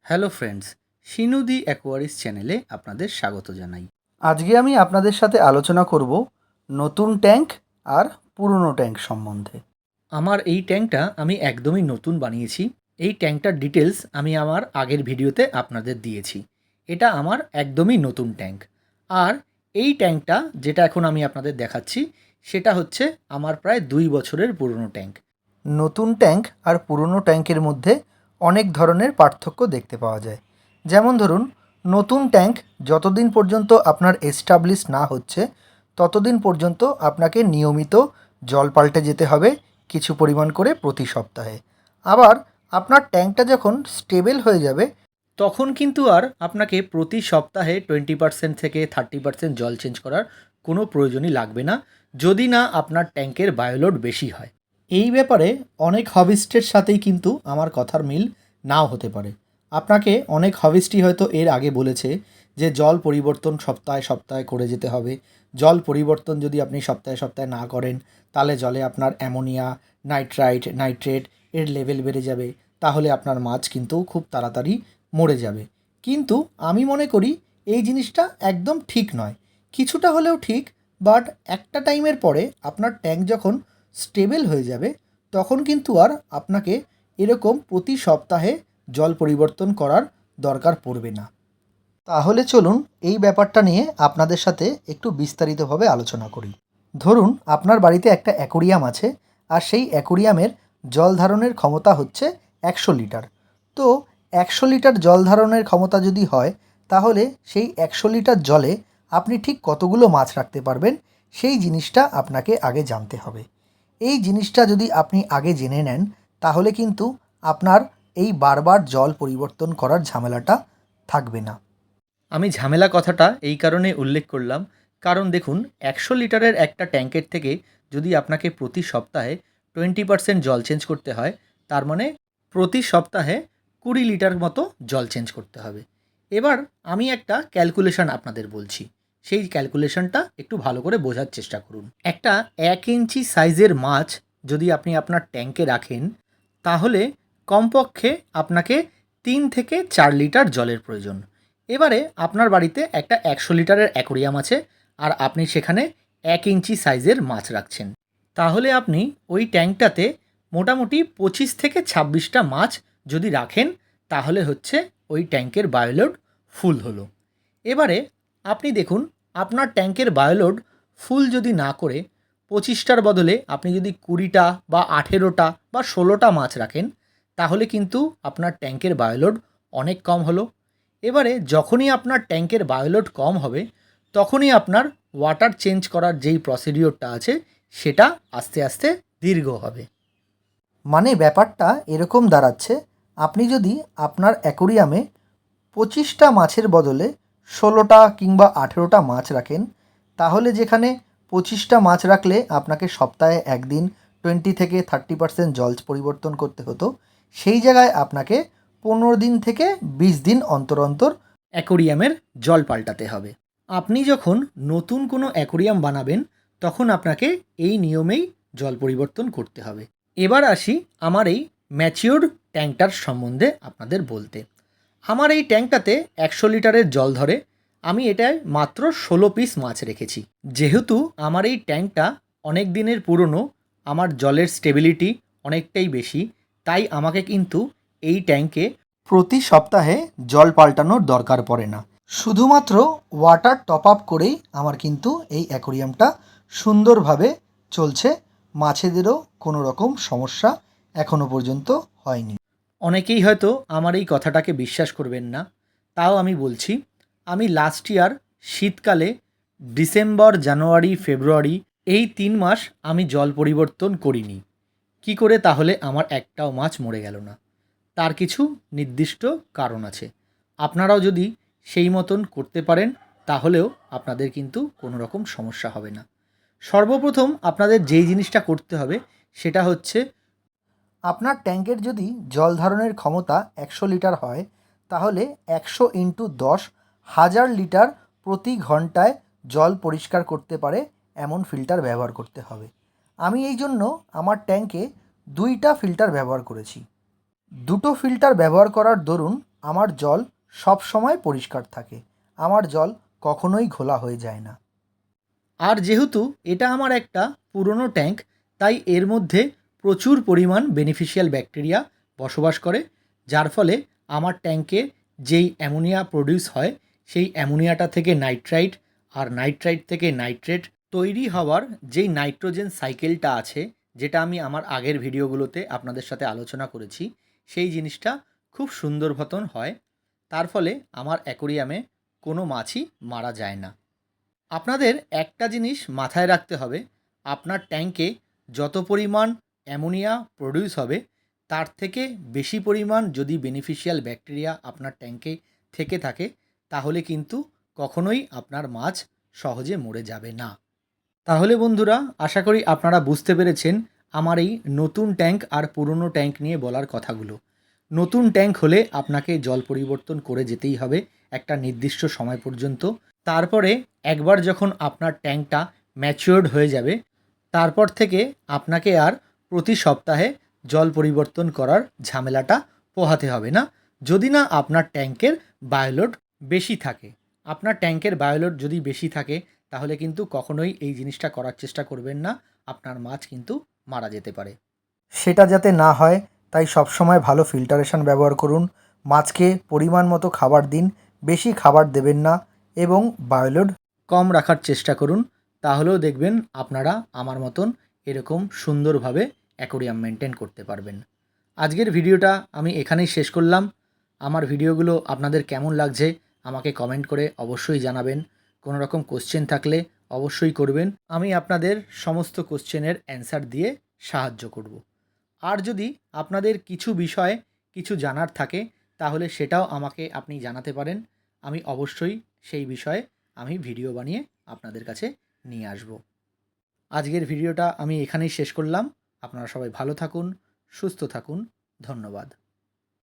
Hello friends, Shinu দি অ্যাকোয়ারিস চ্যানেলে আপনাদের স্বাগত জানাই। আজকে আমি আপনাদের সাথে আলোচনা করব নতুন ট্যাঙ্ক আর পুরনো ট্যাঙ্ক সম্বন্ধে। আমার এই ট্যাঙ্কটা আমি একদমই নতুন বানিয়েছি। এই ট্যাঙ্কটার ডিটেলস আমি আমার আগের ভিডিওতে আপনাদের দিয়েছি। এটা আমার একদমই নতুন ট্যাঙ্ক। আর এই ট্যাঙ্কটা যেটা এখন আমি আপনাদের দেখাচ্ছি সেটা হচ্ছে আমার প্রায় 2 বছরের পুরনো ট্যাঙ্ক। নতুন ট্যাঙ্ক আর পুরনো ট্যাঙ্কের মধ্যে অনেক ধরনের পার্থক্য দেখতে পাওয়া যায়। যেমন ধরুন, নতুন ট্যাঙ্ক যতদিন পর্যন্ত আপনার এস্টাবলিশ না হচ্ছে ততদিন পর্যন্ত আপনাকে নিয়মিত জল পাল্টে যেতে হবে কিছু পরিমাণ করে প্রতি সপ্তাহে। আবার আপনার ট্যাঙ্কটা যখন স্টেবল হয়ে যাবে তখন কিন্তু আর আপনাকে প্রতি সপ্তাহে 20% থেকে 30% জল চেঞ্জ করার কোনো প্রয়োজনই লাগবে না, যদি না আপনার ট্যাঙ্কের বায়োলোড বেশি হয়। এই ব্যাপারে অনেক হবিস্টের সাথেই কিন্তু আমার কথার মিল নাও হতে পারে। আপনাকে অনেক হবিস্টই হয়তো এর আগে বলেছে যে জল পরিবর্তন সপ্তাহে সপ্তাহে করে যেতে হবে। জল পরিবর্তন যদি আপনি সপ্তাহে সপ্তাহে না করেন তাহলে জলে আপনার অ্যামোনিয়া, নাইট্রেট এর লেভেল বেড়ে যাবে, তাহলে আপনার মাছ কিন্তু খুব তাড়াতাড়ি মরে যাবে। কিন্তু আমি মনে করি এই জিনিসটা একদম ঠিক নয়। কিছুটা হলেও ঠিক, বাট একটা টাইমের পরে আপনার ট্যাঙ্ক যখন স্টেবল হয়ে যাবে তখন কিন্তু আর আপনাকে এরকম প্রতি সপ্তাহে জল পরিবর্তন করার দরকার পড়বে না। তাহলে চলুন এই ব্যাপারটা নিয়ে আপনাদের সাথে একটু বিস্তারিতভাবে আলোচনা করি। ধরুন আপনার বাড়িতে একটা অ্যাকোরিয়াম আছে, আর সেই অ্যাকোরিয়ামের জল ধারণের ক্ষমতা হচ্ছে 100 লিটার। তো 100 লিটার জল ধারণের ক্ষমতা যদি হয়, তাহলে সেই 100 লিটার জলে আপনি ঠিক কতগুলো মাছ রাখতে পারবেন সেই জিনিসটা আপনাকে আগে জানতে হবে। এই জিনিসটা যদি আপনি আগে জেনে নেন তাহলে কিন্তু আপনার এই বারবার জল পরিবর্তন করার ঝামেলাটা থাকবে না। আমি ঝামেলা কথাটা এই কারণে উল্লেখ করলাম, কারণ দেখুন 100 লিটারের একটা ট্যাঙ্কের থেকে যদি আপনাকে প্রতি সপ্তাহে 20% জল চেঞ্জ করতে হয়, তার মানে প্রতি সপ্তাহে 20 লিটার মতো জল চেঞ্জ করতে হবে। এবার আমি একটা ক্যালকুলেশন আপনাদের বলছি, সেই ক্যালকুলেশনটা একটু ভালো করে বোঝার চেষ্টা করুন। একটা 1 ইঞ্চি সাইজের মাছ যদি আপনি আপনার ট্যাঙ্কে রাখেন, তাহলে কমপক্ষে আপনাকে 3 থেকে 4 লিটার জলের প্রয়োজন। এবারে আপনার বাড়িতে একটা 100 লিটারের অ্যাকোরিয়াম আছে, আর আপনি সেখানে 1 ইঞ্চি সাইজের মাছ রাখছেন, তাহলে আপনি ওই ট্যাঙ্কটাতে মোটামুটি 25 থেকে 26টা মাছ যদি রাখেন, তাহলে হচ্ছে ওই ট্যাঙ্কের বায়োলোড ফুল হলো। এবারে আপনি দেখুন, আপনার ট্যাঙ্কের বায়োলোড ফুল যদি না করে 25টার বদলে আপনি যদি 20টা বা 18টা বা 16টা মাছ রাখেন, তাহলে কিন্তু আপনার ট্যাঙ্কের বায়োলোড অনেক কম হলো। এবারে যখনই আপনার ট্যাঙ্কের বায়োলোড কম হবে, তখনই আপনার ওয়াটার চেঞ্জ করার যেই প্রসিডিওরটা আছে সেটা আস্তে আস্তে দীর্ঘ হবে। মানে ব্যাপারটা এরকম দাঁড়াচ্ছে, আপনি যদি আপনার অ্যাকোরিয়ামে 25টা মাছের বদলে 16টা কিংবা 18টা মাছ রাখেন, তাহলে যেখানে 25টা মাছ রাখলে আপনাকে সপ্তাহে একদিন 20 থেকে 30% জল পরিবর্তন করতে হতো, সেই জায়গায় আপনাকে 15 দিন থেকে 20 দিন অন্তর অন্তর অ্যাকোরিয়ামের জল পাল্টাতে হবে। আপনি যখন নতুন কোনো অ্যাকোরিয়াম বানাবেন তখন আপনাকে এই নিয়মেই জল পরিবর্তন করতে হবে। এবার আসি আমার এই ম্যাচিওরড ট্যাঙ্কটার সম্বন্ধে আপনাদের বলতে। আমার এই ট্যাঙ্কটাতে 100 লিটারের জল ধরে। আমি এটায় মাত্র 16 পিস মাছ রেখেছি। যেহেতু আমার এই ট্যাঙ্কটা অনেক দিনের পুরনো, আমার জলের স্টেবিলিটি অনেকটাই বেশি, তাই আমাকে কিন্তু এই ট্যাঙ্কে প্রতি সপ্তাহে জল পাল্টানোর দরকার পড়ে না। শুধুমাত্র ওয়াটার টপ আপ করেই আমার কিন্তু এই অ্যাকোরিয়ামটা সুন্দরভাবে চলছে। মাছেদেরও কোনো রকম সমস্যা এখনো পর্যন্ত হয়নি। অনেকেই হয়তো আমার এই কথাটাকে বিশ্বাস করবেন না, তাও আমি বলছি। আমি লাস্ট ইয়ার শীতকালে ডিসেম্বর, জানুয়ারি, ফেব্রুয়ারি এই 3 মাস আমি জল পরিবর্তন করিনি। কি করে তাহলে আমার একটাও মাছ মরে গেল না? তার কিছু নির্দিষ্ট কারণ আছে। আপনারাও যদি সেই মতন করতে পারেন তাহলেও আপনাদের কিন্তু কোনো রকম সমস্যা হবে না। সর্বপ্রথম আপনাদের যেই জিনিসটা করতে হবে সেটা হচ্ছে, আপনার ট্যাঙ্কের যদি জল ধারণের ক্ষমতা 100 লিটার হয়, তাহলে 100 × 10 1000 লিটার প্রতি ঘন্টায় জল পরিষ্কার করতে পারে এমন ফিল্টার ব্যবহার করতে হবে। আমি এই জন্য আমার ট্যাঙ্কে 2টা ফিল্টার ব্যবহার করেছি। দুটো ফিল্টার ব্যবহার করার দরুন আমার জল সব সময় পরিষ্কার থাকে, আমার জল কখনোই ঘোলা হয়ে যায় না। আর যেহেতু এটা আমার একটা পুরনো ট্যাঙ্ক, তাই এর মধ্যে প্রচুর পরিমাণ বেনিফিশিয়াল ব্যাকটেরিয়া বসবাস করে, যার ফলে আমার ট্যাঙ্কে যেই অ্যামোনিয়া প্রডিউস হয় সেই অ্যামোনিয়াটা থেকে নাইট্রাইট, আর নাইট্রাইট থেকে নাইট্রেট তৈরি হওয়ার যেই নাইট্রোজেন সাইকেলটা আছে, যেটা আমি আমার আগের ভিডিওগুলোতে আপনাদের সাথে আলোচনা করেছি, সেই জিনিসটা খুব সুন্দর মতন হয়। তার ফলে আমার অ্যাকোরিয়ামে কোনো মাছই মারা যায় না। আপনাদের একটা জিনিস মাথায় রাখতে হবে, আপনার ট্যাঙ্কে যত পরিমাণ অ্যামোনিয়া প্রডিউস হবে তার থেকে বেশি পরিমাণ যদি বেনিফিশিয়াল ব্যাকটেরিয়া আপনার ট্যাঙ্কে থেকে থাকে, তাহলে কিন্তু কখনোই আপনার মাছ সহজে মরে যাবে না। তাহলে বন্ধুরা, আশা করি আপনারা বুঝতে পেরেছেন আমার এই নতুন ট্যাঙ্ক আর পুরনো ট্যাঙ্ক নিয়ে বলার কথাগুলো। নতুন ট্যাঙ্ক হলে আপনাকে জল পরিবর্তন করে যেতেই হবে একটা নির্দিষ্ট সময় পর্যন্ত। তারপরে একবার যখন আপনার ট্যাঙ্কটা ম্যাচিওর্ড হয়ে যাবে, তারপর থেকে আপনাকে আর প্রতি সপ্তাহে জল পরিবর্তন করার ঝামেলাটা পোহাতে হবে না, যদি না আপনার ট্যাঙ্কের বায়োলোড বেশি থাকে। আপনার ট্যাঙ্কের বায়োলোড যদি বেশি থাকে তাহলে কিন্তু কখনোই এই জিনিসটা করার চেষ্টা করবেন না, আপনার মাছ কিন্তু মারা যেতে পারে। সেটা যাতে না হয় তাই সবসময় ভালো ফিল্টারেশন ব্যবহার করুন, মাছকে পরিমাণ মতো খাবার দিন, বেশি খাবার দেবেন না এবং বায়োলোড কম রাখার চেষ্টা করুন, তাহলেও দেখবেন আপনারা আমার মতন এরকম সুন্দরভাবে অ্যাকোরিয়াম মেনটেন করতে পারবেন। আজকের ভিডিওটা আমি এখানেই শেষ করলাম। আমার ভিডিওগুলো আপনাদের কেমন লাগছে আমাকে কমেন্ট করে অবশ্যই জানাবেন। কোনো রকম কোশ্চেন থাকলে অবশ্যই করবেন, আমি আপনাদের সমস্ত কোশ্চেনের অ্যান্সার দিয়ে সাহায্য করব। আর যদি আপনাদের কিছু বিষয়ে কিছু জানার থাকে তাহলে সেটাও আমাকে আপনি জানাতে পারেন, আমি অবশ্যই সেই বিষয়ে আমি ভিডিও বানিয়ে আপনাদের কাছে নিয়ে আসব। আজকের ভিডিওটা আমি এখানেই শেষ করলাম। আপনারা সবাই ভালো থাকুন, সুস্থ থাকুন। ধন্যবাদ।